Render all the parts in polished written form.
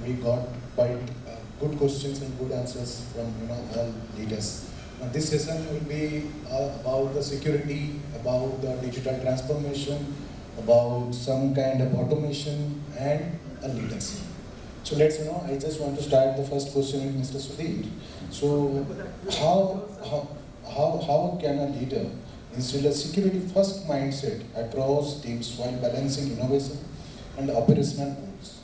we got quite good questions and good answers from all leaders. Now this session will be about the security, about the digital transformation, about some kind of automation and a leadership. So let's I just want to start the first question with Mr. Sudhir. So how can a leader instill a security first mindset across teams while balancing innovation and operational goals?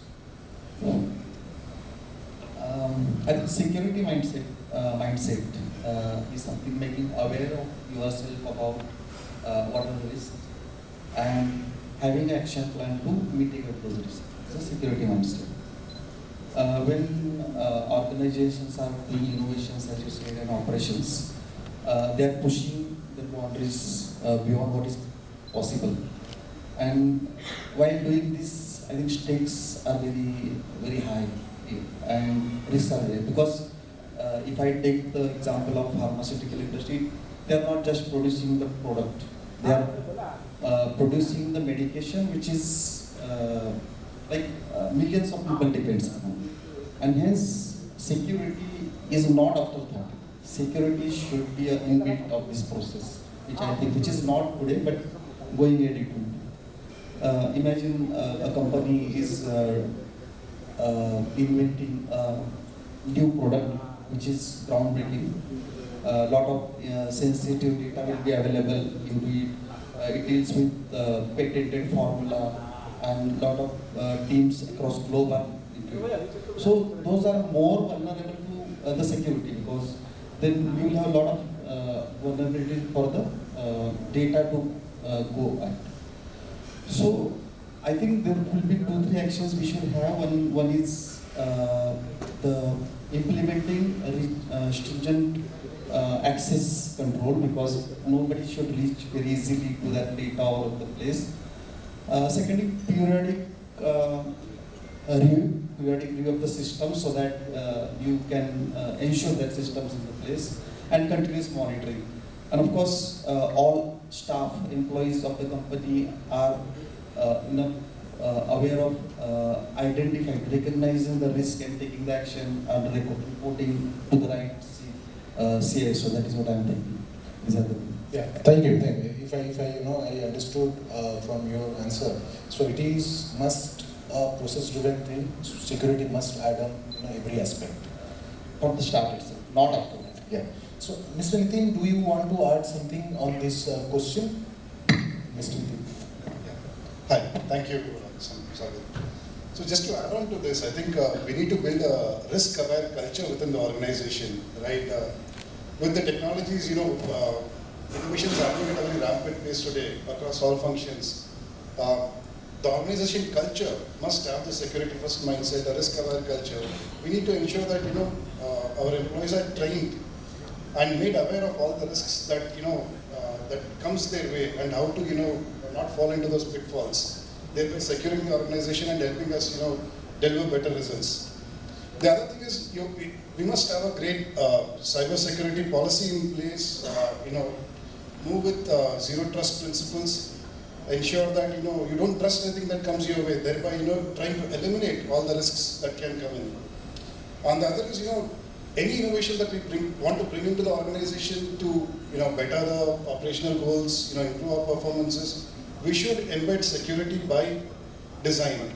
I think security mindset is something making aware of yourself about what are the risks and having action plan to mitigate those risks. It's a security mindset. When organizations are doing innovations, as you said, and operations, they are pushing the boundaries beyond what is possible. And while doing this, I think stakes are very, very high and risks are there. Because if I take the example of pharmaceutical industry, they are not just producing the product, they are producing the medication which is millions of people depends on. And hence, security is not afterthought. Security should be an inbit of this process, which is not today, but going ahead it will be. Imagine a company is inventing a new product which is groundbreaking. A lot of sensitive data will be available into it. It deals with patented formula and lot of teams across globe are into it. So those are more vulnerable to the security, because then you will have a lot of vulnerability for the data to go at. So I think there will be 2-3 actions we should have. One is the implementing stringent access control, because nobody should reach very easily to that data all over the place. Secondly, periodic review of the system, so that you can ensure that systems in the place, and continuous monitoring. And of course, all staff, employees of the company are aware of identifying, recognizing the risk and taking the action and reporting to the right CI. So that is what I am thinking. These are the things. Yeah, thank you. If I understood from your answer, so it is must process-driven thing. Security must add on every aspect. From the start itself, not after that. Yeah. So, Mr. Nitin, do you want to add something on this question? Mr. Nitin. Hi, thank you, Sagar. So just to add on to this, I think we need to build a risk-aware culture within the organization, right? With the technologies, innovation is happening at a very rapid pace today across all functions. The organization culture must have the security-first mindset, a risk-aware culture. We need to ensure that our employees are trained and made aware of all the risks that that comes their way, and how to not fall into those pitfalls, thereby securing the organization and helping us deliver better results. The other thing is we must have a great cyber security policy in place. Move with zero trust principles. Ensure that you don't trust anything that comes your way, thereby trying to eliminate all the risks that can come in. And the other is any innovation that we want to bring into the organization to better the operational goals, improve our performances, we should embed security by design,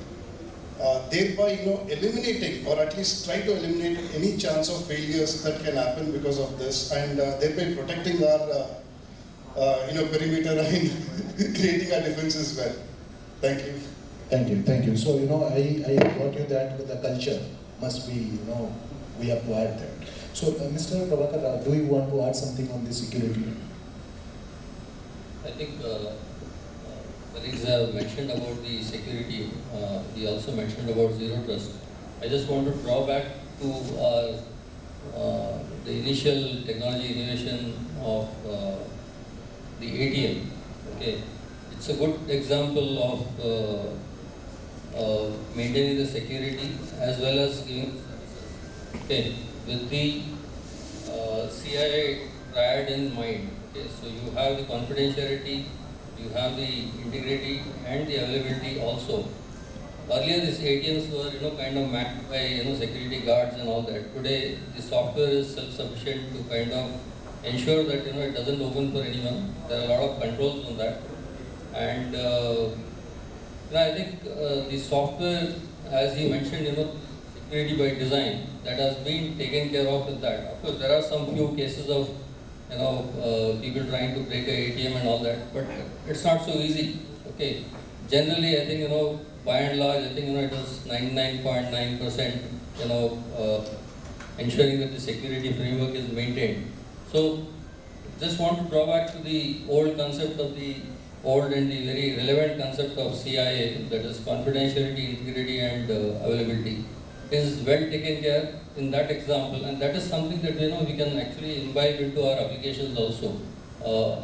thereby eliminating, or at least try to eliminate any chance of failures that can happen because of this, and thereby protecting our perimeter and creating our defense as well. Thank you. Thank you. So I got you that the culture must be we have to add that. So Mr. Prabhakar, do you want to add something on this security? I think colleagues have mentioned about the security. He also mentioned about zero trust. I just want to draw back to the initial technology innovation of the ATM. Okay, it's a good example of maintaining the security as well as giving. Okay, with the CI triad in mind. Okay, so you have the confidentiality, you have the integrity and the availability also. earlier these ATMs were, kind of manned by, security guards and all that. Today, the software is self-sufficient to kind of ensure that, it doesn't open for anyone. There are a lot of controls on that. And, I think the software, as you mentioned, security by design, that has been taken care of with that. Of course, there are some few cases of, people trying to break a ATM and all that, but it's not so easy. Okay. Generally, I think, by and large, I think, it is 99.9%, ensuring that the security framework is maintained. So, just want to draw back to the old concept of the old and the very relevant concept of CIA, that is confidentiality, integrity and availability, is well taken care in that example, and that is something that we can actually imbibe into our applications also.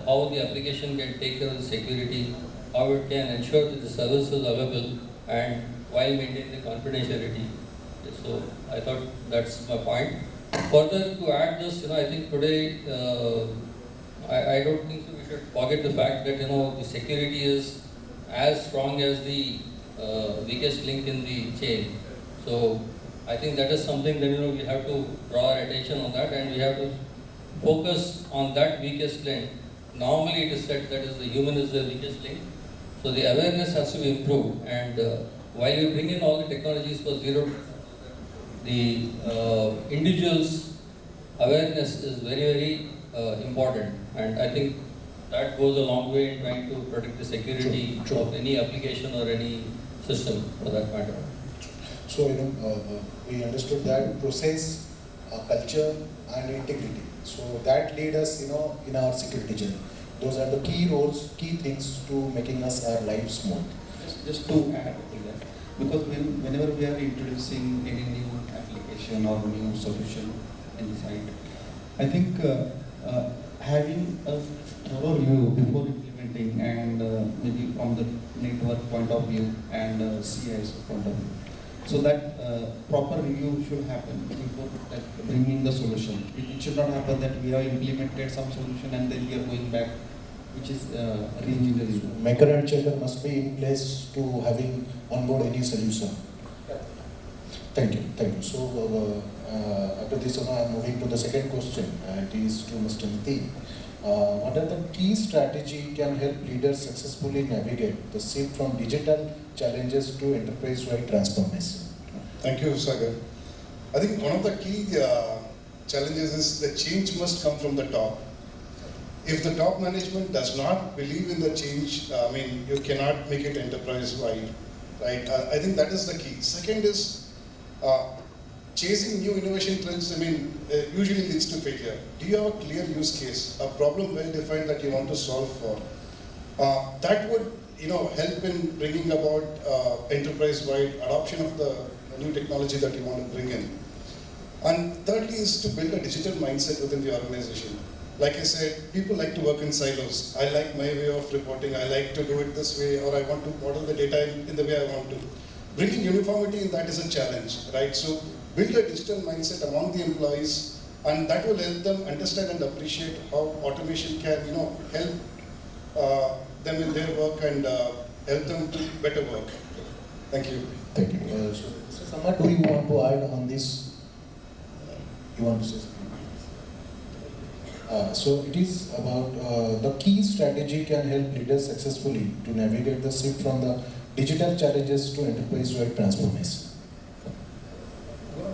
How the application can take care of the security, how it can ensure that the service is available, and while maintaining the confidentiality. So I thought that's my point. Further to add this, I think today I don't think so we should forget the fact that the security is as strong as the weakest link in the chain. So I think that is something that we have to draw our attention on that, and we have to focus on that weakest link. Normally it is said that is the human is the weakest link. So the awareness has to be improved, and while we bring in all the technologies for zero, the individual's awareness is very important, and I think that goes a long way in trying to protect the security of any application or any system for that matter. So, we understood that process, culture and integrity. So that lead us, in our security journey. Those are the key roles, key things to making us our lives smooth. Just to add to that, because whenever we are introducing any new application or new solution inside, I think having a thorough view before implementing, and maybe from the network point of view and CIS point of view, so that proper review should happen before bringing the solution. It should not happen that we have implemented some solution and then we are going back, which is reaching the review. Maker and checker must be in place to having onboard any solution. Thank you, thank you. So after this, I'm moving to the second question. It is to Mr. Nitin. What are the key strategy can help leaders successfully navigate the shift from digital challenges to enterprise-wide transformation? Thank you, Sagar. I think one of the key challenges is the change must come from the top. If the top management does not believe in the change, you cannot make it enterprise-wide, right? I think that is the key. Second is chasing new innovation trends, usually leads to failure. Do you have a clear use case, a problem well defined that you want to solve for? That would, help in bringing about enterprise-wide adoption of the new technology that you want to bring in. And thirdly is to build a digital mindset within the organization. Like I said, people like to work in silos. I like my way of reporting. I like to do it this way, or I want to model the data in the way I want to. Bringing uniformity in that is a challenge, right? So build a digital mindset among the employees, and that will help them understand and appreciate how automation can, help them in their work and help them do better work. Thank you. Thank you. So Samar, do you want to add on this? You want to say something? So it is about the key strategy can help leaders successfully to navigate the shift from the digital challenges to enterprise-wide transformation.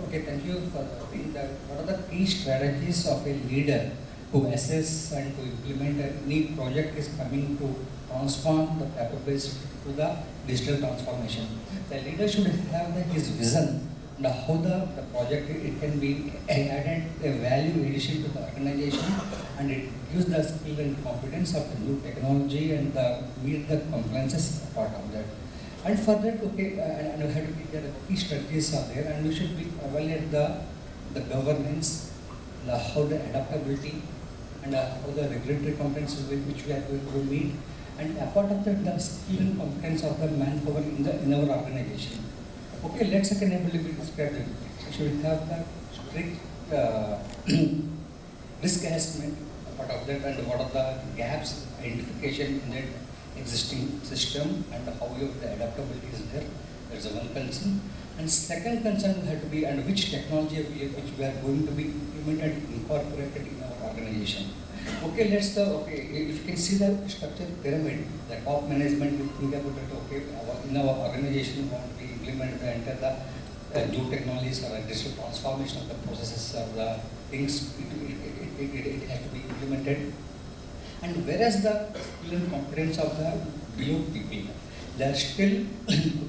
Okay, thank you for asking that. What are the key strategies of a leader to assess and to implement a new project is coming to transform the capabilities to the digital transformation? The leader should have his vision and how the project it can be added a value addition to the organization, and it gives the skill and competence of the new technology and meet the compliances part of that. And for that, okay, and we have to be there, the key strategies are there, and we should be evaluate the governance, how the adaptability, and how the regulatory compliances with which we are going to meet, and apart of that, the skill and competence of the manpower in our organization. Okay, let's again able to describe it. So we have the strict risk assessment, part of that, and what are the gaps identification in that existing system, and how the adaptability is there. That's the one concern. And second concern had to be, and which technology which we are going to be implemented, incorporated in our organization. Okay, if you can see the structure pyramid, the top management will think about it, okay, in our organization we want to be implemented and enter the new technologies or digital transformation of the processes or the things, it has to be implemented. And whereas the skill and competence of the below people, they are still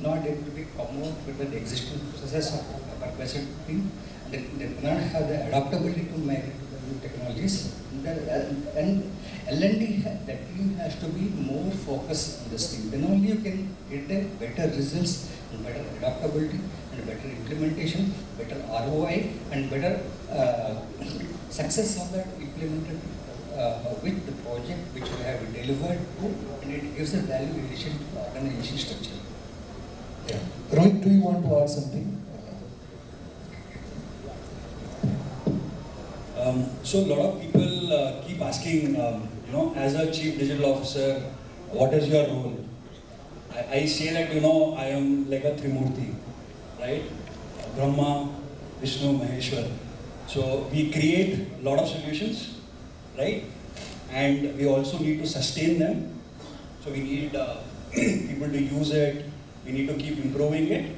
not able to be come out with the existing processes of the work-based thing. They do not have the adaptability to migrate to the new technologies. And L&D, the team has to be more focused on this thing. Then only you can get the better results and better adaptability and better implementation, better ROI and better success of that implemented with the project which we have delivered to, and it gives a value addition to the organization structure. Yeah. Rohit, do you want to add something? So a lot of people keep asking, as a chief digital officer, what is your role? I say that, I am like a Trimurti, right? Brahma, Vishnu, Maheshwar. So we create a lot of solutions, right? And we also need to sustain them. So we need people to use it. We need to keep improving it.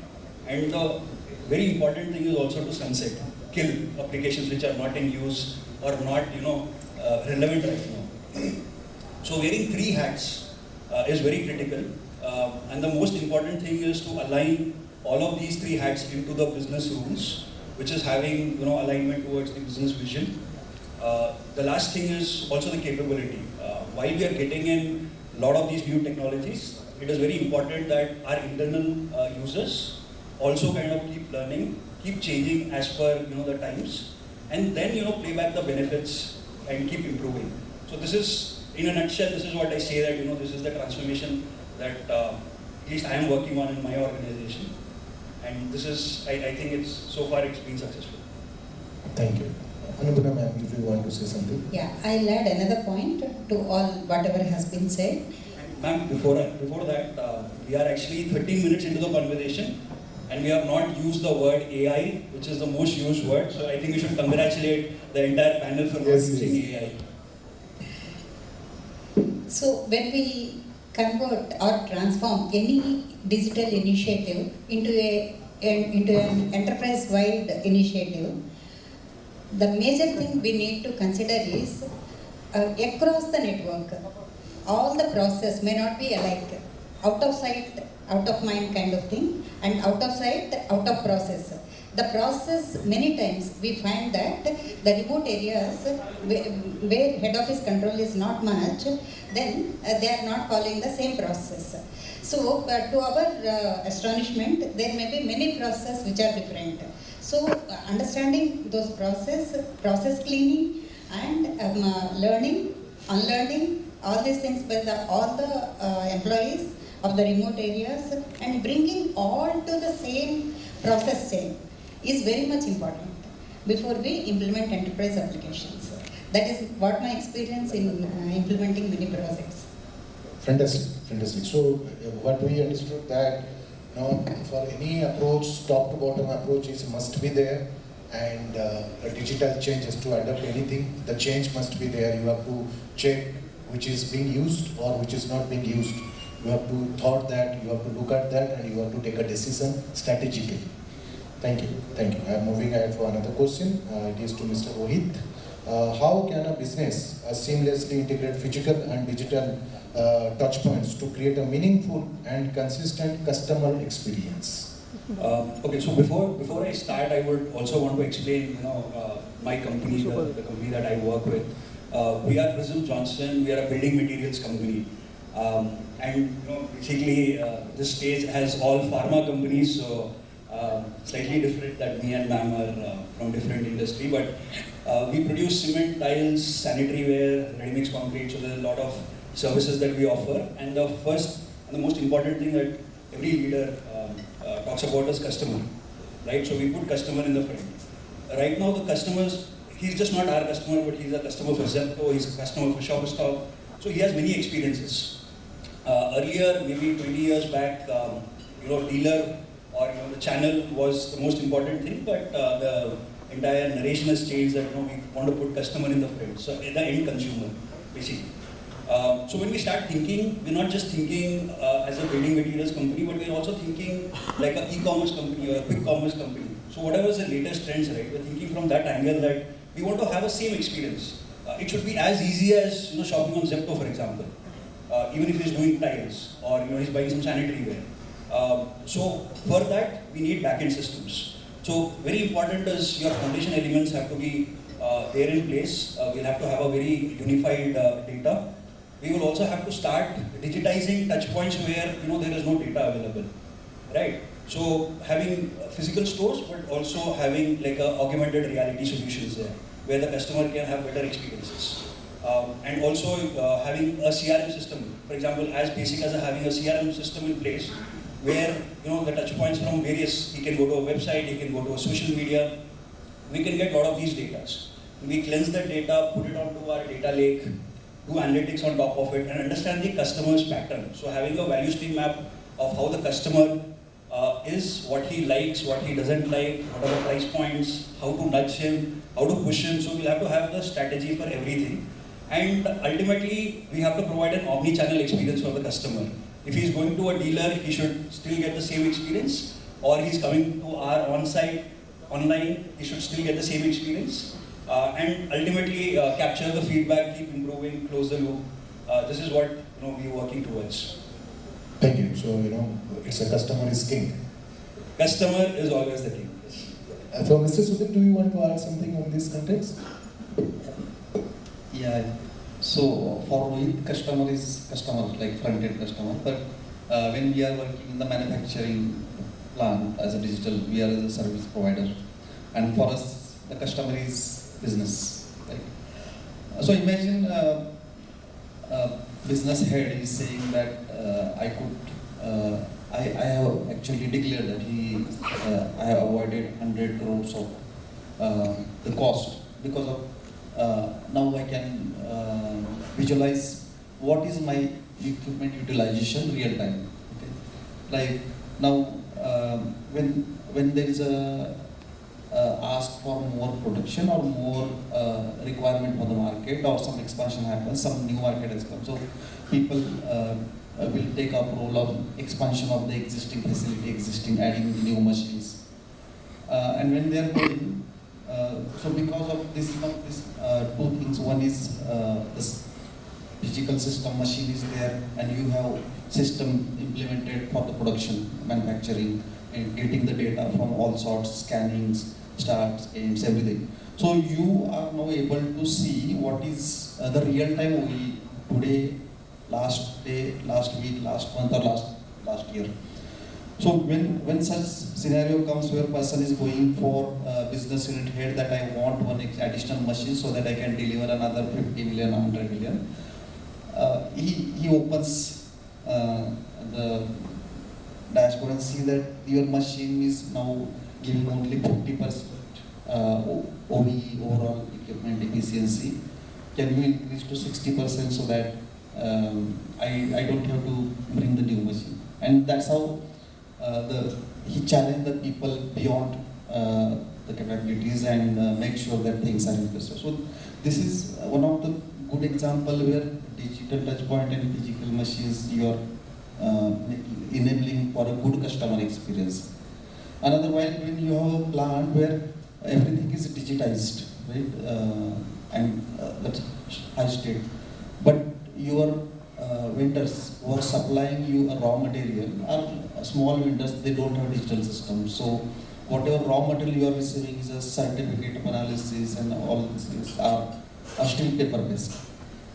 And the very important thing is also to sunset, kill applications which are not in use or not, relevant right now. So wearing 3 hats is very critical. And the most important thing is to align all of these 3 hats into the business rules, which is having, alignment towards the business vision. The last thing is also the capability. While we are getting in a lot of these new technologies, it is very important that our internal users also kind of keep learning, keep changing as per the times, and then play back the benefits and keep improving. So this is, in a nutshell, this is what I say that this is the transformation that at least I am working on in my organization, and this is I think it's been successful. Thank you. Anubhuda ma'am, if you want to say something. Yeah, I'll add another point to all whatever has been said. Ma'am, before that, we are actually 13 minutes into the conversation, and we have not used the word AI, which is the most used word. So I think we should congratulate the entire panel for not using AI. So when we convert or transform any digital initiative into an enterprise-wide initiative, the major thing we need to consider is across the network, all the process may not be alike. Out of sight, out of mind kind of thing, and out of sight, out of process. The process, many times we find that the remote areas where head office control is not much, then they are not following the same process. So to our astonishment, there may be many processes which are different. So understanding those process cleaning and learning, unlearning, all these things by all the employees of the remote areas and bringing all to the same process chain is very much important before we implement enterprise applications. That is what my experience in implementing many projects. Fantastic. So what we understood that for any approach, top to bottom approach is must be there, and a digital change is to adapt anything. The change must be there. You have to check which is being used or which is not being used. You have to thought that, you have to look at that, and you have to take a decision strategically. Thank you. I am moving ahead for another question. It is to Mr. Rohit. How can a business seamlessly integrate physical and digital touch points to create a meaningful and consistent customer experience? Okay, so before I start, I would also want to explain, my company, the company that I work with. We are Prism Johnson. We are a building materials company. And basically this stage has all pharma companies, so slightly different that me and ma'am are from different industry, but we produce cement, tiles, sanitary ware, ready-mix concrete, so there's a lot of services that we offer. And the first and the most important thing that every leader talks about is customer, right? So we put customer in the front. Right now the customers, he's just not our customer, but he's a customer for Zepto, he's a customer for Shopperstock, so he has many experiences. Earlier, maybe 20 years back, dealer or the channel was the most important thing, but the entire narration has changed that we want to put customer in the front, so the end consumer basically. So when we start thinking, we're not just thinking as a building materials company, but we're also thinking like an e-commerce company or a quick commerce company. So whatever is the latest trends, right? We're thinking from that angle that we want to have a same experience. It should be as easy as shopping on Zepto, for example. Even if he's doing tiles or he's buying some sanitary ware. So for that we need backend systems. So very important is your foundation elements have to be there in place. We'll have to have a very unified data. We will also have to start digitizing touch points where there is no data available, right? So having physical stores, but also having like a augmented reality solutions there, where the customer can have better experiences. And also having a CRM system, for example, as basic as having a CRM system in place, where the touch points from various, he can go to a website, he can go to a social media, we can get a lot of these data. We cleanse that data, put it onto our data lake, do analytics on top of it, and understand the customer's pattern. So having a value stream map of how the customer is, what he likes, what he doesn't like, what are the price points, how to nudge him, how to push him. So we'll have to have the strategy for everything. And ultimately, we have to provide an omni-channel experience for the customer. If he's going to a dealer, he should still get the same experience, or he's coming to our on-site, online, he should still get the same experience. And ultimately capture the feedback, keep improving, close the loop. This is what we're working towards. Thank you. So, it's a customer is king. Customer is always the king. So, Mr. Sudhir, do you want to add something on this context? Yeah. So for Rohit, customer is customer, like front-end customer. But when we are working in the manufacturing plant as a digital, we are a service provider, and for us, the customer is business. Right? So imagine business head is saying that I have actually declared that I have avoided 100 crores of the cost because of now I can visualize what is my equipment utilization real time. Okay? Like now when there is a ask for more production or more requirement for the market, or some expansion happens, some new market has come. So people will take up role of expansion of the existing facility, adding new machines. And when they are going, so because of this, two things. One is this physical system, machine is there, and you have system implemented for the production, manufacturing, and getting the data from all sorts, scannings, starts, ends, everything. So you are now able to see what is the real time OE today, last day, last week, last month, or last year. So when such scenario comes where person is going for business unit head that I want one additional machine so that I can deliver another 50 million, 100 million, he opens the dashboard and see that your machine is now giving only 50% OE, overall equipment efficiency. Can you increase to 60% so that I don't have to bring the new machine? And that's how he challenged the people beyond the capabilities and make sure that things are invested. So this is one of the good example where digital touchpoint and physical machines you are enabling for a good customer experience. Another while when you have a plant where everything is digitized, right, and that's high state, but your vendors who are supplying you a raw material are small vendors, they don't have digital systems. So whatever raw material you are receiving is a certificate of analysis, and all these things are still paper based.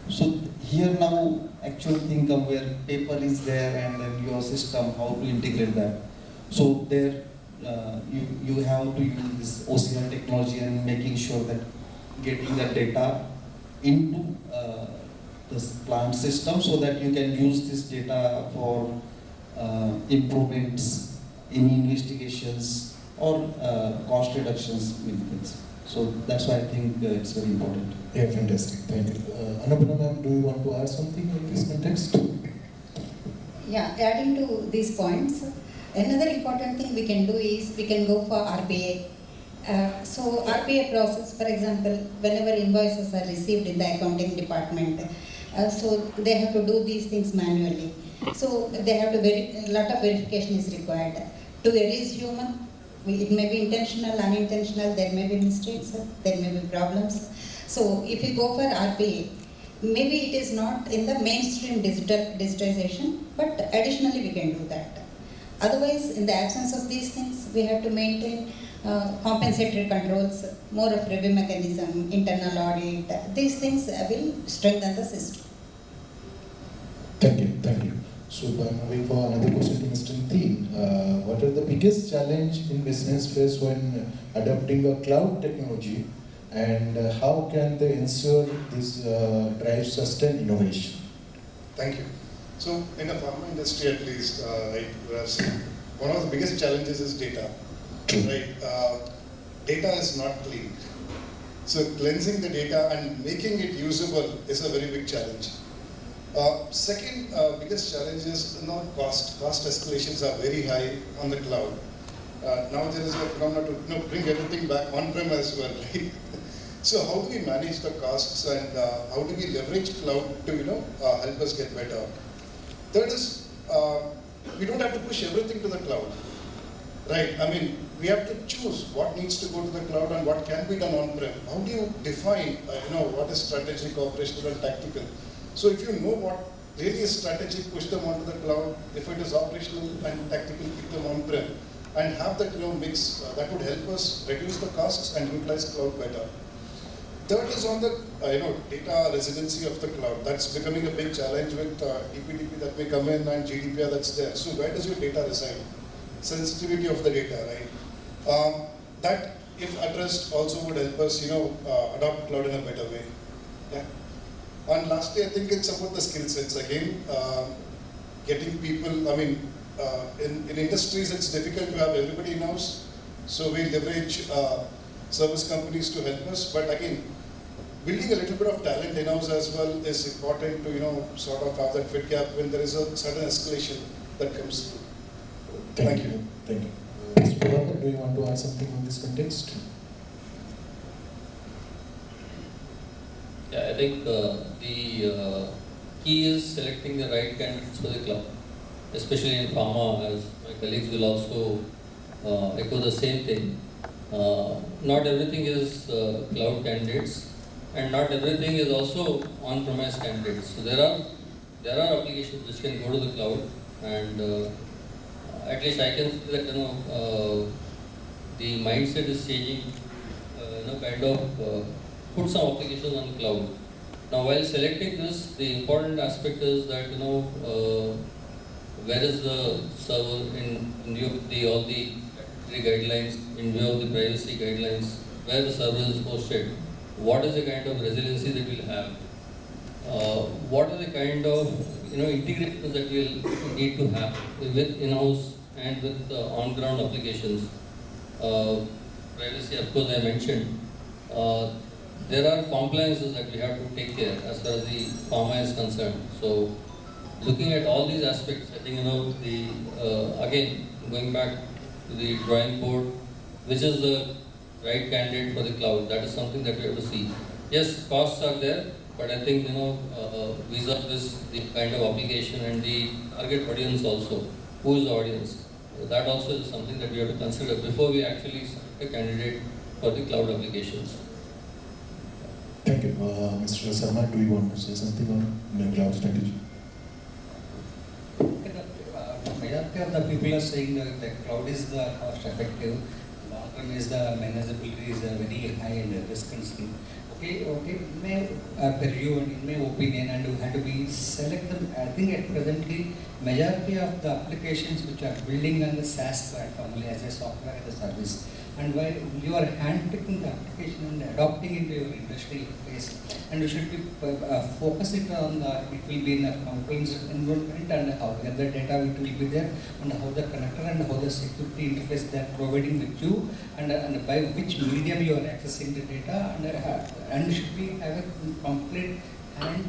So here now actual thing come where paper is there and then your system, how to integrate that. So there you have to use this OCR technology and making sure that getting that data into this plant system so that you can use this data for improvements, in investigations, or cost reductions, things. So that's why I think it's very important. Yeah, fantastic. Thank you. Annapurna ma'am, do you want to add something in this context? Yeah, adding to these points, Another important thing we can do is we can go for RPA. So RPA process, for example, whenever invoices are received in the accounting department, so they have to do these things manually. So they have to a lot of verification is required. To erase human, it may be intentional, unintentional, there may be mistakes, there may be problems. So if you go for RPA, maybe it is not in the mainstream digitization, but additionally we can do that. Otherwise, in the absence of these things, we have to maintain compensatory controls, more of review mechanism, internal audit. These things will strengthen the system. Thank you, thank you. So I'm moving for another question to Mr. Nitin. What are the biggest challenge in business face when adopting a cloud technology, and how can they ensure this drives sustained innovation? Thank you. So in the pharma industry at least, right, we have seen one of the biggest challenges is data. Right, data is not clean. So cleansing the data and making it usable is a very big challenge. Second biggest challenge is cost. Cost escalations are very high on the cloud. Now there is a phenomenon to bring everything back on-prem as well, right? So how do we manage the costs, and how do we leverage cloud to help us get better? Third is we don't have to push everything to the cloud, right? I mean, we have to choose what needs to go to the cloud and what can be done on-prem. How do you define what is strategic, operational, and tactical? So if you know what really is strategic, push them onto the cloud. If it is operational and tactical, keep them on-prem, and have that mix. That would help us reduce the costs and utilize cloud better. Third is on the data residency of the cloud. That's becoming a big challenge with DPDP that may come in and GDPR that's there. So where does your data reside? Sensitivity of the data, right? That, if addressed, also would help us, adopt cloud in a better way. Yeah. And lastly, I think it's about the skill sets again. Getting people. I mean, in industries, it's difficult to have everybody in-house. So we leverage service companies to help us. But again, building a little bit of talent in-house as well is important to sort of have that fit gap when there is a certain escalation that comes through. Thank you. Thank you. Mr. Prabhakar, do you want to add something on this context? Yeah, I think the key is selecting the right candidates for the cloud, especially in pharma, as my colleagues will also echo the same thing. Not everything is cloud candidates, and not everything is also on-premise candidates. So there are applications which can go to the cloud, and at least I can see that the mindset is changing. Kind of put some applications on the cloud. Now, while selecting this, the important aspect is that where is the server in view of all the guidelines, in view of the privacy guidelines, where the server is hosted, what is the kind of resiliency that we'll have, what are the kind of integrations that we'll need to have with in-house and with on-ground applications. Privacy, of course, I mentioned. There are compliances that we have to take care as far as the pharma is concerned. So, looking at all these aspects, I think again going back to the drawing board, which is the right candidate for the cloud. That is something that we have to see. Yes, costs are there, but I think vis-a-vis the kind of application and the target audience also. Who is the audience? That also is something that we have to consider before we actually select a candidate for the cloud applications. Thank you. Mr. Sarma, do you want to say something on the cloud strategy? Majority of the people are saying that the cloud is the cost effective, long-term is the manageability is very high and risk constraint. Okay, in my view and in my opinion, and we have to be select them. I think at presently, majority of the applications which are building on the SaaS platform only as a software as a service, and while you are handpicking the application and adopting into your industry phase, and you should be focusing on it will be in a compliance environment and how the data it will be there, and how the connector and how the security interface they are providing with you, and by which medium you are accessing the data, and should be have a complete and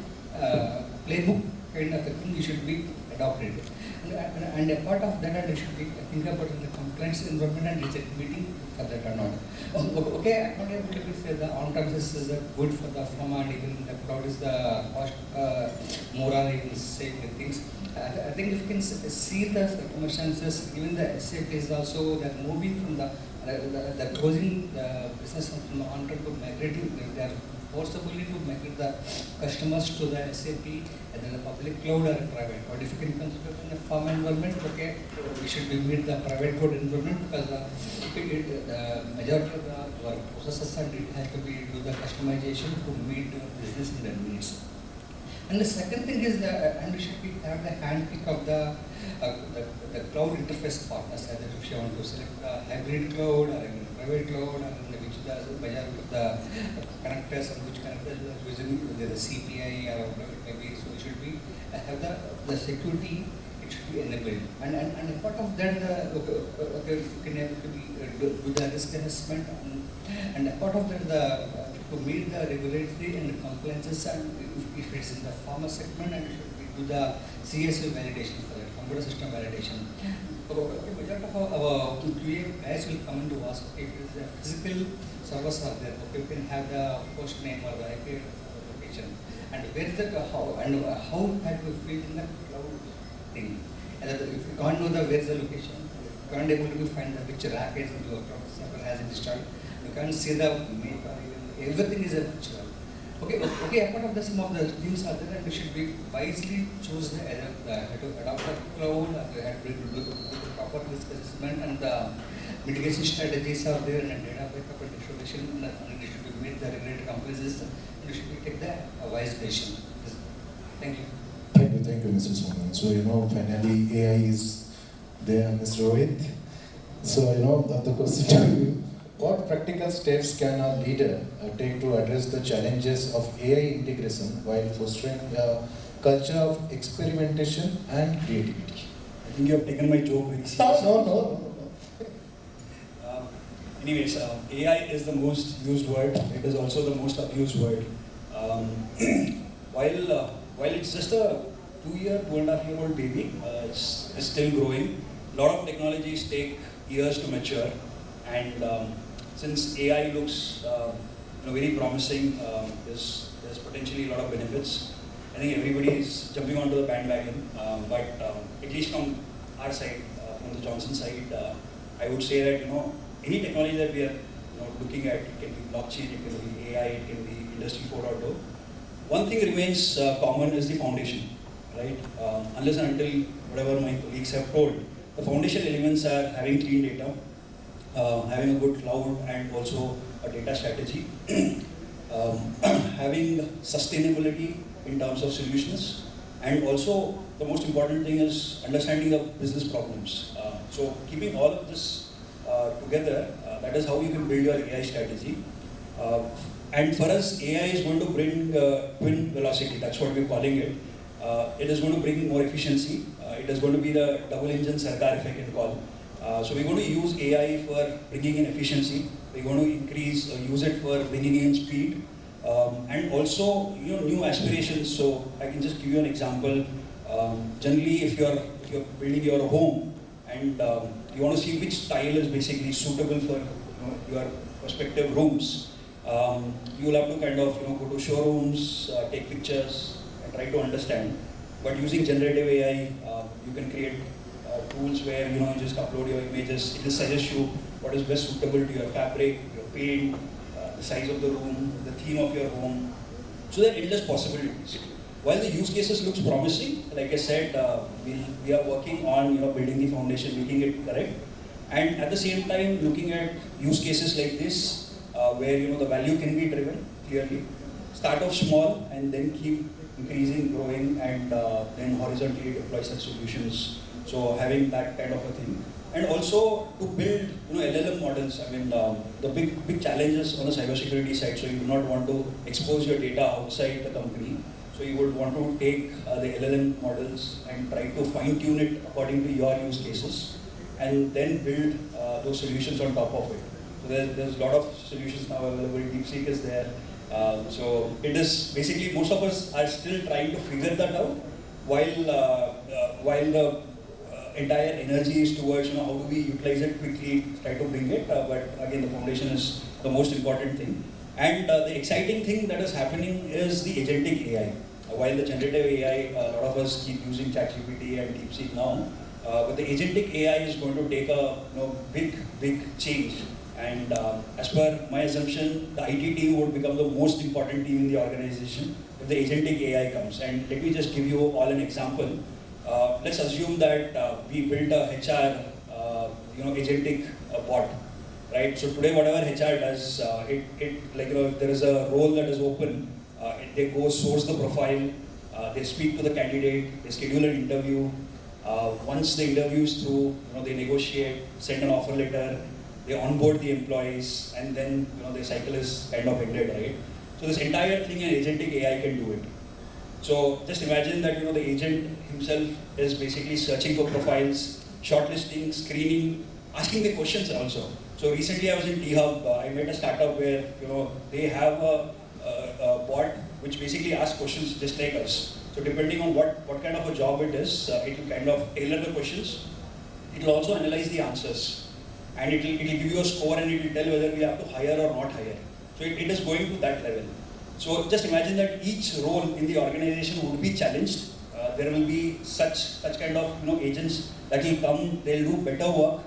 playbook kind of a thing. You should be adopt it. And a part of that, and you should be think about in the compliance environment and is it meeting for that or not. Okay, I'm not able to say the on-premises is good for the pharma and even the cloud is the cost more or even same things. I think if you can see the circumstances, even the SAP is also that moving from the closing the business from the on-prem to migrating, they are forcibly to migrate the customers to the SAP and then the public cloud or private cloud. If you can consider in the farm environment, okay, we should be with the private cloud environment because the majority of the work processes and it has to be do the customization to meet the business and their needs. And the second thing is and we should have the handpick of the cloud interface partners. Either if you want to select the hybrid cloud or even private cloud, and which the majority of the connectors and which connectors you are using, the CPI or whatever it may be. So it should be have the security. It should be enabled. And a part of that, okay, you can have to be do the risk assessment and a part of that to meet the regulatory and compliances and if it's in the pharma segment and do the CSV validation for that, computer system validation. Okay, majority of our QA guys will come into us, okay, if it is a physical servers are there, okay, you can have the host name or the IP location and where is the how that will fit in the cloud thing. And if you can't know where is the location, you can't able to find the which rack is your server has installed, you can't see the make or even everything is a virtual. Okay, apart of the some of the things are there and we should be wisely choose the how to adopt the cloud, have to do the proper risk assessment and the mitigation strategies are there and data backup and distribution and it should be meet the regulatory compliances and we should be take the wise decision. Thank you. Thank you, Mr. Soman. So, finally AI is there, Mr. Rohit. So, the question to you, what practical steps can a leader take to address the challenges of AI integration while fostering a culture of experimentation and creativity? I think you have taken my joke very seriously. No. Anyways, AI is the most used word. It is also the most abused word. While it's just a 2.5-year-old baby, it's still growing. A lot of technologies take years to mature, and since AI looks very promising, there's potentially a lot of benefits. I think everybody is jumping onto the bandwagon, but at least from our side, from the Johnson side, I would say that any technology that we are looking at, it can be blockchain, it can be AI, it can be Industry 4.0. One thing remains common is the foundation, right? Unless and until whatever my colleagues have told, the foundation elements are having clean data, having a good cloud and also a data strategy, having sustainability in terms of solutions, and also the most important thing is understanding the business problems. So keeping all of this together, that is how you can build your AI strategy. And for us, AI is going to bring twin velocity, that's what we're calling it. It is going to bring more efficiency. It is going to be the double engine Sarkar, if I can call. So we're going to use AI for bringing in efficiency. We're going to use it for bringing in speed. And also, new aspirations. So I can just give you an example. Generally, if you're building your home and you want to see which style is basically suitable for your prospective rooms, you will have to kind of go to showrooms, take pictures, and try to understand. But using generative AI, you can create tools where you just upload your images. It will suggest you what is best suitable to your fabric, your paint, the size of the room, the theme of your home. So there are endless possibilities. While the use cases looks promising, like I said, we are working on building the foundation, making it correct, and at the same time looking at use cases like this where the value can be driven clearly. Start off small and then keep increasing, growing, and then horizontally deploy such solutions. So having that kind of a thing. And also to build LLM models. I mean, the big challenges on the cybersecurity side. So you do not want to expose your data outside the company. So you would want to take the LLM models and try to fine tune it according to your use cases, and then build those solutions on top of it. So there's a lot of solutions now available. DeepSeek is there. So it is basically most of us are still trying to figure that out. while the entire energy is towards how do we utilize it quickly, try to bring it, but again the foundation is the most important thing. And the exciting thing that is happening is the agentic AI. While the generative AI, a lot of us keep using ChatGPT and DeepSeek now, but the agentic AI is going to take a big change. And as per my assumption, the IT team would become the most important team in the organization if the agentic AI comes. And let me just give you all an example. Let's assume that we built a HR, agentic bot, right? So today, whatever HR does, if there is a role that is open, they go source the profile, they speak to the candidate, they schedule an interview. Once the interview is through, they negotiate, send an offer letter, they onboard the employees, and then the cycle is kind of ended, right? So this entire thing, an agentic AI can do it. So just imagine that the agent himself is basically searching for profiles, shortlisting, screening, asking the questions also. So recently I was in T-Hub, I met a startup where they have a bot which basically asks questions just like us. So depending on what kind of a job it is, it will kind of tailor the questions. It will also analyze the answers, and it will give you a score, and it will tell whether we have to hire or not hire. So it is going to that level. So just imagine that each role in the organization would be challenged. There will be such kind of agents that will come. They'll do better work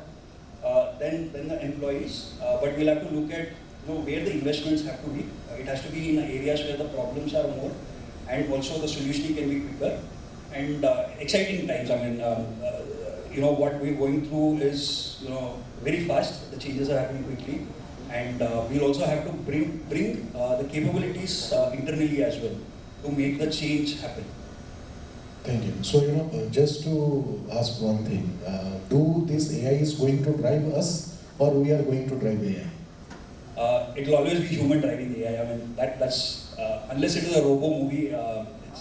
than the employees. But we'll have to look at where the investments have to be. It has to be in areas where the problems are more, and also the solutioning can be quicker. And exciting times. I mean, what we're going through is very fast. The changes are happening quickly. And we'll also have to bring the capabilities internally as well to make the change happen. Thank you. So, just to ask one thing, do this AI is going to drive us, or we are going to drive AI? It will always be human driving AI. I mean, that's unless it is a robo movie,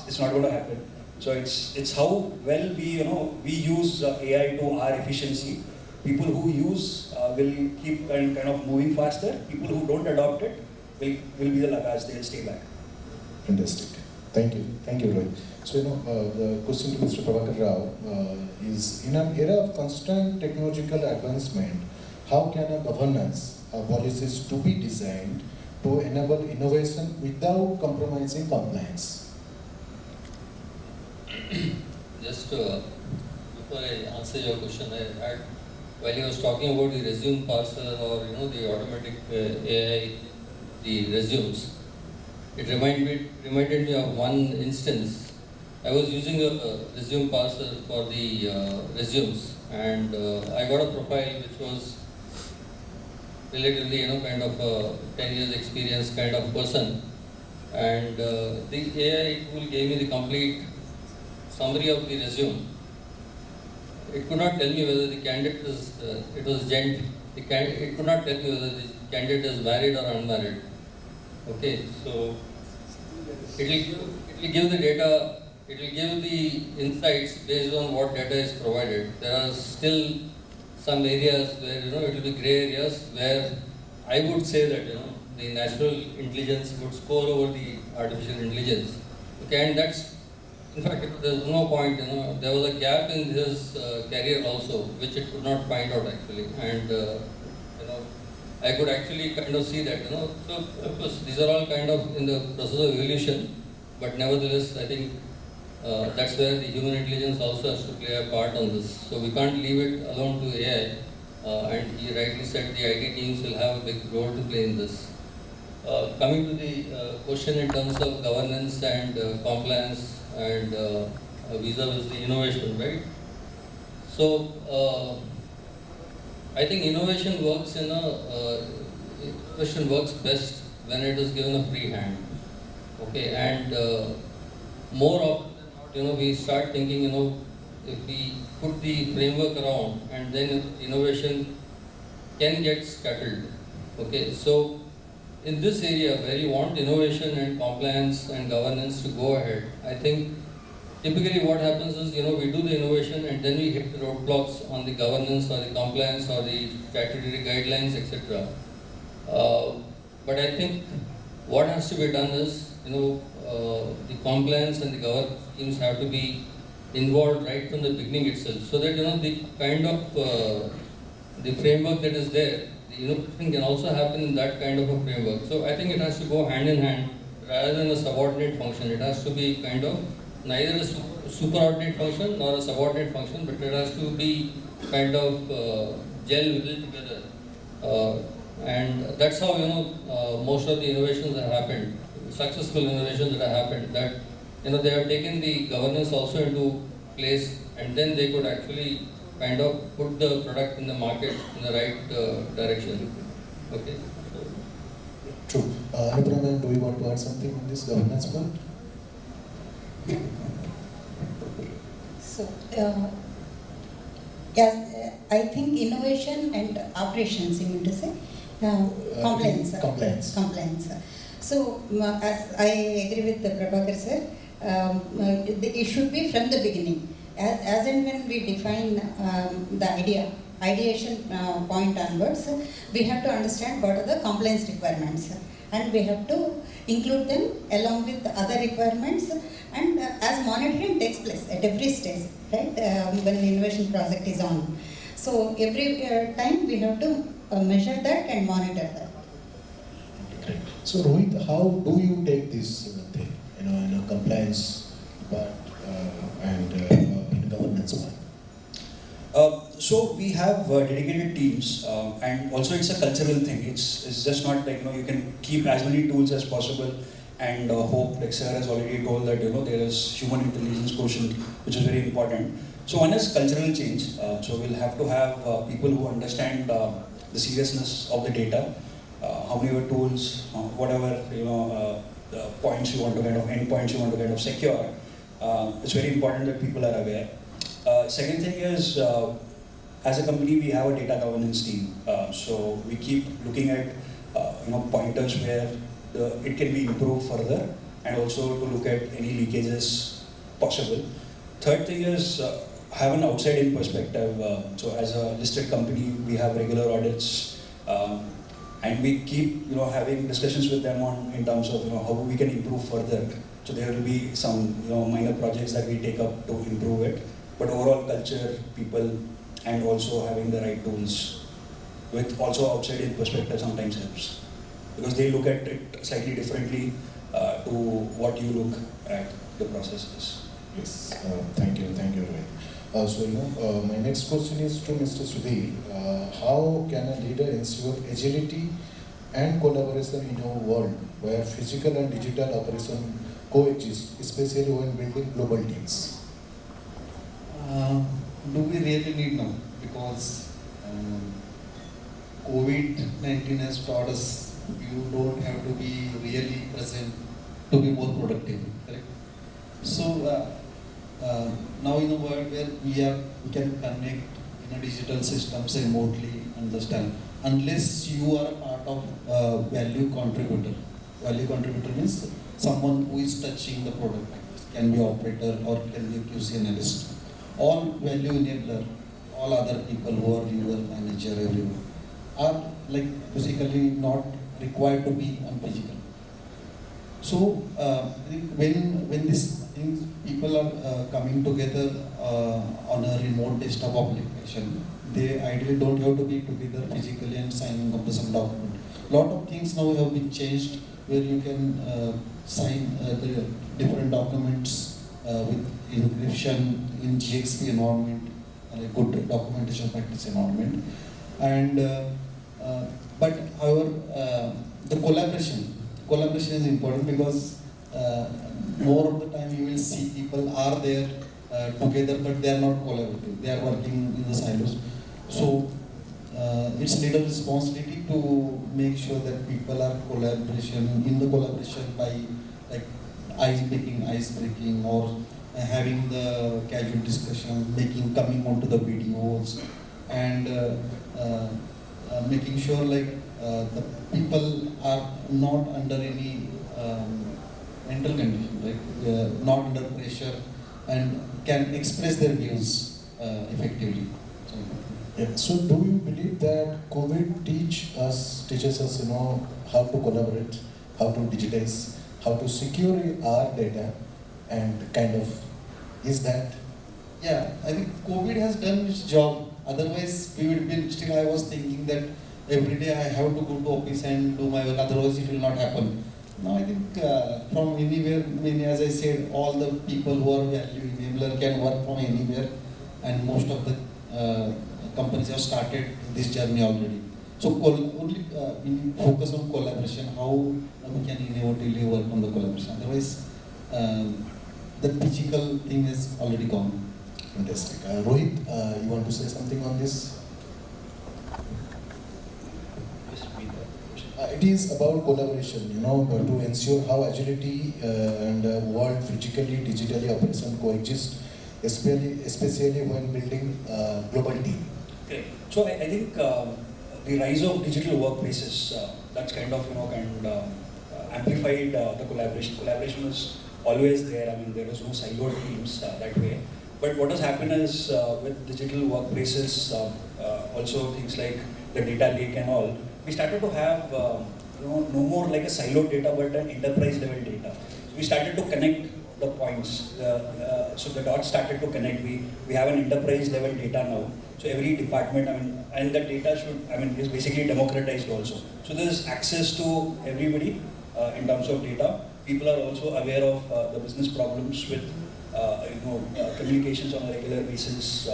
it's not going to happen. So it's how well we use AI to our efficiency. People who use will keep kind of moving faster. People who don't adopt it will be the laggards. They'll stay back. Fantastic. Thank you. Thank you, Rohit. So, the question to Mr. Prabhakar Rao is, in an era of constant technological advancement, how can a governance policies to be designed to enable innovation without compromising compliance? Just before I answer your question, while you was talking about the resume parser or the automatic AI, the resumes, it reminded me of one instance. I was using a resume parser for the resumes, and I got a profile which was relatively kind of a 10 years experience kind of person, and the AI tool gave me the complete summary of the resume. It could not tell me whether the candidate is, it was gent, it could not tell me whether the candidate is married or unmarried. Okay, so it will give the data, it will give the insights based on what data is provided. There are still some areas where it will be gray areas where I would say that the natural intelligence would score over the artificial intelligence. Okay, and that's, in fact, there's no point, there was a gap in his career also, which it could not find out actually. And, I could actually kind of see that, so of course, these are all kind of in the process of evolution, but nevertheless, I think that's where the human intelligence also has to play a part on this. So we can't leave it alone to AI, and he rightly said the IT teams will have a big role to play in this. Coming to the question in terms of governance and compliance and vis-a-vis the innovation, right? So I think innovation works best when it is given a free hand. Okay, and more often than not, we start thinking, if we put the framework around, and then innovation can get scattered. Okay, so in this area where you want innovation and compliance and governance to go ahead, I think typically what happens is, we do the innovation and then we hit the roadblocks on the governance or the compliance or the statutory guidelines, etc. But I think what has to be done is, the compliance and the governance teams have to be involved right from the beginning itself, so that the kind of the framework that is there, the innovation can also happen in that kind of a framework. So I think it has to go hand in hand rather than a subordinate function. It has to be kind of neither a superordinate function nor a subordinate function, but it has to be kind of gel together. And that's how most of the innovations have happened, successful innovations that have happened. That they have taken the governance also into place, and then they could actually kind of put the product in the market in the right direction. Okay. True. Anupama ma'am, do you want to add something on this governance part? So, yeah, I think innovation and operations, you mean to say? Compliance. Compliance. So, as I agree with the Prabhakar sir, it should be from the beginning. As and when we define the ideation point onwards, we have to understand what are the compliance requirements, and we have to include them along with the other requirements, and as monitoring takes place at every stage, right, when the innovation project is on. So every time we have to measure that and monitor that. Great. So Rohit, how do you take this thing, in a compliance part and in governance part? So we have dedicated teams, and also it's a cultural thing. It's just not like you can keep as many tools as possible and hope, like Sir has already told, that there is human intelligence quotient, which is very important. So one is cultural change. So we'll have to have people who understand the seriousness of the data, how many of tools, whatever points you want to endpoints you want to kind of secure. It's very important that people are aware. Second thing is, as a company, we have a data governance team. So we keep looking at pointers where it can be improved further, and also to look at any leakages possible. Third thing is have an outside-in perspective. So as a listed company, we have regular audits, and we keep having discussions with them in terms of how we can improve further. So there will be some minor projects that we take up to improve it. But overall culture, people, and also having the right tools with also outside-in perspective sometimes helps, because they look at it slightly differently to what you look at the processes. Yes, thank you, Rohit. So my next question is to Mr. Sudhir. How can a leader ensure agility and collaboration in a world where physical and digital operation coexist, especially when building global teams? Do we really need now? Because COVID-19 has taught us you don't have to be really present to be more productive, correct? So now in a world where we can connect in a digital systems remotely, understand, unless you are a part of value contributor. Value contributor means someone who is touching the product. Can be operator or can be a QC analyst. All value enabler, all other people who are user, manager, everyone, are like physically not required to be on physical. So I think when these things, people are coming together on a remote desktop application, they ideally don't have to be together physically and signing up to some document. Lot of things now have been changed where you can sign the different documents with encryption in GXP environment, a good documentation practice environment. And but however, the collaboration is important, because more of the time you will see people are there together, but they are not collaborative. They are working in the silos. So it's leader responsibility to make sure that people are in the collaboration by like ice breaking, or having the casual discussion, coming onto the videos, and making sure the people are not under any mental condition, not under pressure, and can express their views effectively. So, yeah. So do you believe that COVID teaches us how to collaborate, how to digitize, how to secure our data, and kind of is that Yeah, I think COVID has done its job. Otherwise, we would be still. I was thinking that every day I have to go to office and do my work. Otherwise, it will not happen. Now I think from anywhere. I mean, as I said, all the people who are value enabler can work from anywhere, and most of the companies have started this journey already. So only we focus on collaboration. How we can innovatively work on the collaboration. Otherwise, the physical thing is already gone. Fantastic. Rohit, you want to say something on this? It is about collaboration, to ensure how agility and world physically, digitally operation coexist, especially when building global team. Okay. So I think the rise of digital workplaces, that's kind of, amplified the collaboration. Collaboration was always there. I mean, there was no siloed teams that way. But what has happened is with digital workplaces, also things like the data lake and all, we started to have no more like a siloed data, but an enterprise level data. We started to connect the points. So the dots started to connect. We have an enterprise level data now. So every department, and the data is basically democratized also. So there is access to everybody in terms of data. People are also aware of the business problems with communications on a regular basis,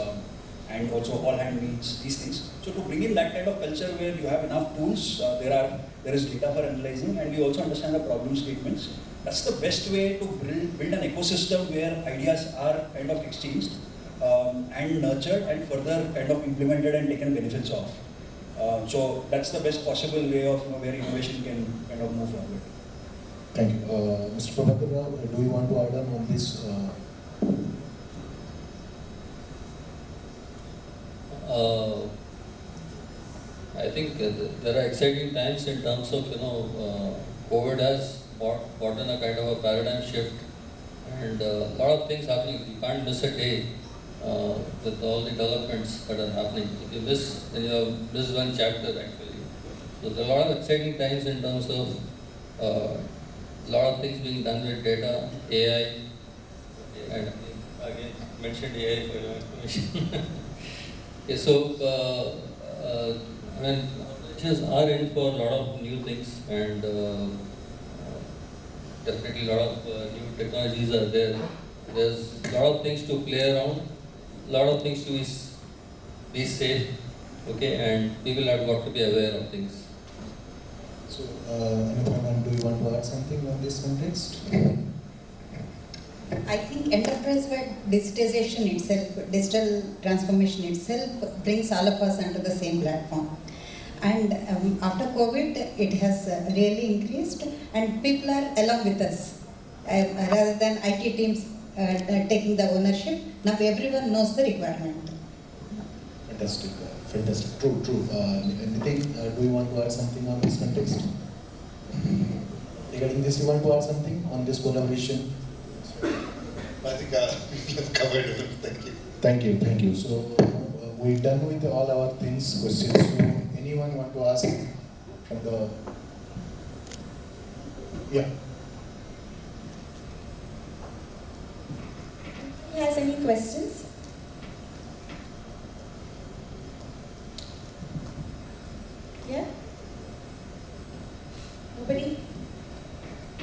and also all hand meets, these things. So to bring in that kind of culture where you have enough tools, there is data for analyzing, and we also understand the problem statements. That's the best way to build an ecosystem where ideas are kind of exchanged and nurtured and further kind of implemented and taken benefits of. So that's the best possible way of where innovation can kind of move forward. Thank you. Mr. Prabhakar Rao, do you want to add on this? I think there are exciting times in terms of, COVID has brought in a kind of a paradigm shift, and a lot of things happening. You can't miss a day with all the developments that are happening. If you miss, then you have missed one chapter actually. So there are a lot of exciting times in terms of a lot of things being done with data, AI, and again mentioned AI for your information. Okay, so teachers are in for a lot of new things, and definitely a lot of new technologies are there. There's a lot of things to play around, a lot of things to be safe, okay, and people have got to be aware of things. So, Anupama, do you want to add something on this context? I think enterprise-wide digitization itself, digital transformation itself brings all of us onto the same platform. And after COVID, it has really increased, and people are along with us. Rather than IT teams taking the ownership, now everyone knows the requirement. Fantastic, fantastic. True. Nitin, do you want to add something on this context? Regarding this, you want to add something on this collaboration? I think we've covered it. Thank you. Thank you. So we're done with all our questions. So anyone want to ask from the? Yeah. Who has any questions? Yeah? Nobody?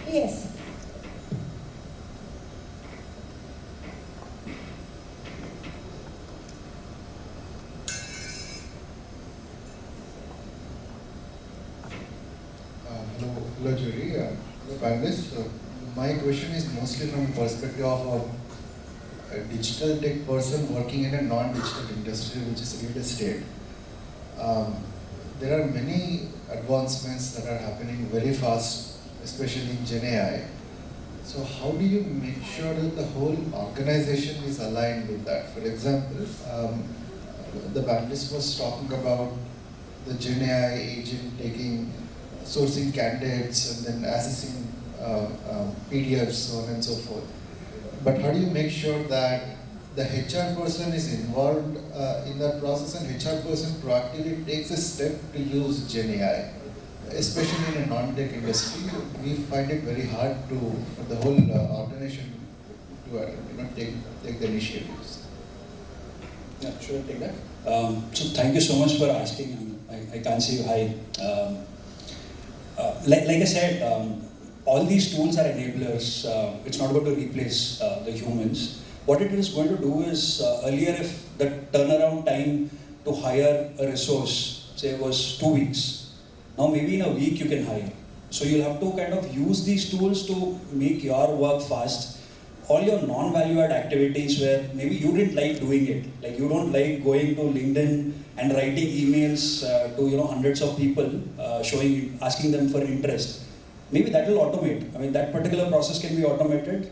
Yes. Hello, Judy. Hello, panelists. My question is mostly from the perspective of a digital tech person working in a non-digital industry, which is real estate. There are many advancements that are happening very fast, especially in Gen AI. So how do you make sure that the whole organization is aligned with that? For example, the panelist was talking about the Gen AI agent sourcing candidates and then assessing PDFs, so on and so forth. But how do you make sure that the HR person is involved in that process, and HR person proactively takes a step to use Gen AI? Especially in a non-tech industry, we find it very hard for the whole organization to take the initiatives. Yeah, sure, take that. So thank you so much for asking. I can't say you hi. Like I said, all these tools are enablers. It's not going to replace the humans. What it is going to do is, earlier if the turnaround time to hire a resource, say, was 2 weeks, now maybe in a week you can hire. So you'll have to kind of use these tools to make your work fast. All your non-value add activities where maybe you didn't like doing it, like you don't like going to LinkedIn and writing emails to hundreds of people, asking them for interest. Maybe that will automate. I mean, that particular process can be automated.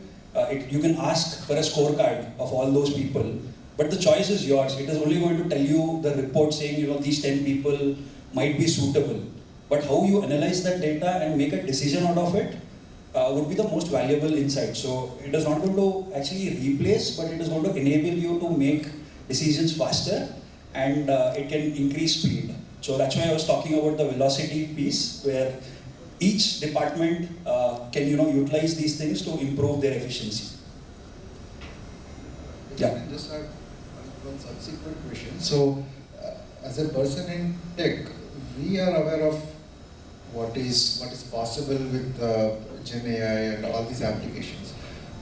You can ask for a scorecard of all those people, but the choice is yours. It is only going to tell you the report saying these 10 people might be suitable. But how you analyze that data and make a decision out of it would be the most valuable insight. So it is not going to actually replace, but it is going to enable you to make decisions faster, and it can increase speed. So that's why I was talking about the velocity piece, where each department can utilize these things to improve their efficiency. If I can just add one subsequent question. So, as a person in tech, we are aware of what is possible with Gen AI and all these applications.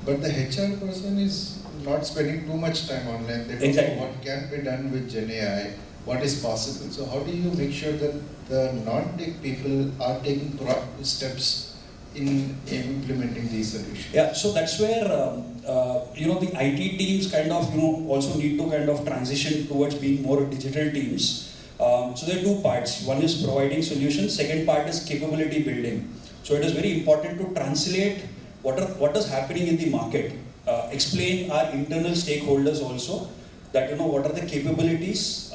But the HR person is not spending too much time online. They don't Exactly. know what can be done with Gen AI, what is possible. So how do you make sure that the non-tech people are taking proactive steps in implementing these solutions? Yeah, so that's where the IT teams kind of also need to kind of transition towards being more digital teams. So there are two parts. One is providing solutions. Second part is capability building. So it is very important to translate what is happening in the market. Explain our internal stakeholders also that what are the capabilities.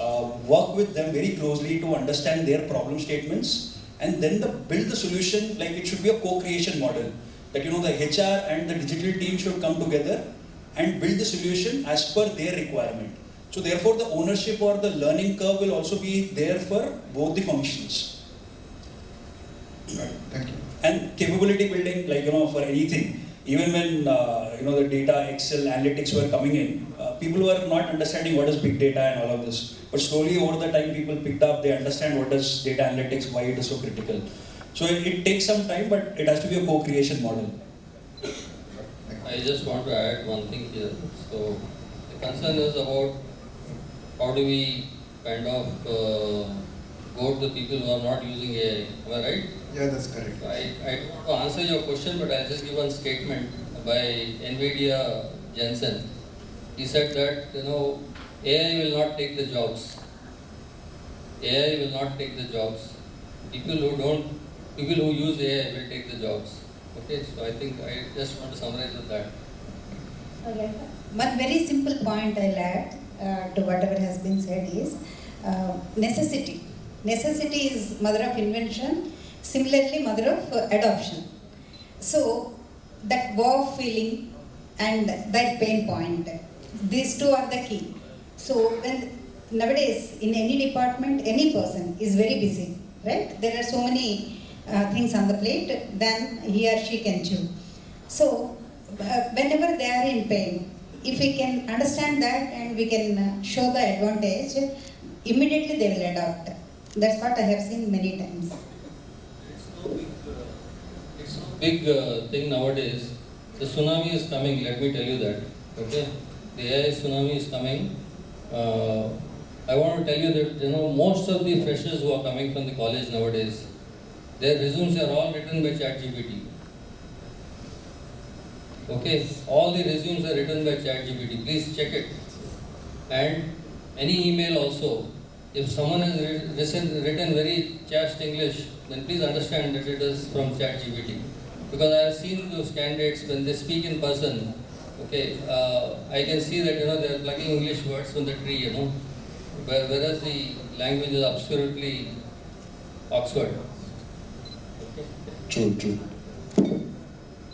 Work with them very closely to understand their problem statements, and then build the solution. Like it should be a co-creation model. That the HR and the digital team should come together and build the solution as per their requirement. So therefore the ownership or the learning curve will also be there for both the functions. Right. Thank you. And capability building, like for anything, even when the data, Excel, analytics were coming in, people were not understanding what is big data and all of this. But slowly over the time, people picked up, they understand what is data analytics, why it is so critical. So it takes some time, but it has to be a co-creation model. I just want to add one thing here. So the concern is about how do we kind of go to the people who are not using AI. Am I right? Yeah, that's correct. I want to answer your question, but I'll just give one statement by NVIDIA Jensen. He said that AI will not take the jobs. AI will not take the jobs. People who use AI will take the jobs. Okay, so I think I just want to summarize with that. Okay. One very simple point I'll add to whatever has been said is necessity. Necessity is mother of invention, similarly mother of adoption. So that wow feeling and that pain point, these two are the key. So when nowadays in any department, any person is very busy, right? There are so many things on the plate, then he or she can choose. So whenever they are in pain, if we can understand that and we can show the advantage, immediately they will adopt. That's what I have seen many times. It's a big thing nowadays. The tsunami is coming, let me tell you that. Okay? The AI tsunami is coming. I want to tell you that most of the freshers who are coming from the college nowadays, their resumes are all written by ChatGPT. Okay, all the resumes are written by ChatGPT. Please check it. And any email also. If someone has written very chaste English, then please understand that it is from ChatGPT. Because I have seen those candidates when they speak in person. Okay, I can see that they are plucking English words from the tree. Whereas the language is absolutely Oxford. Okay. True.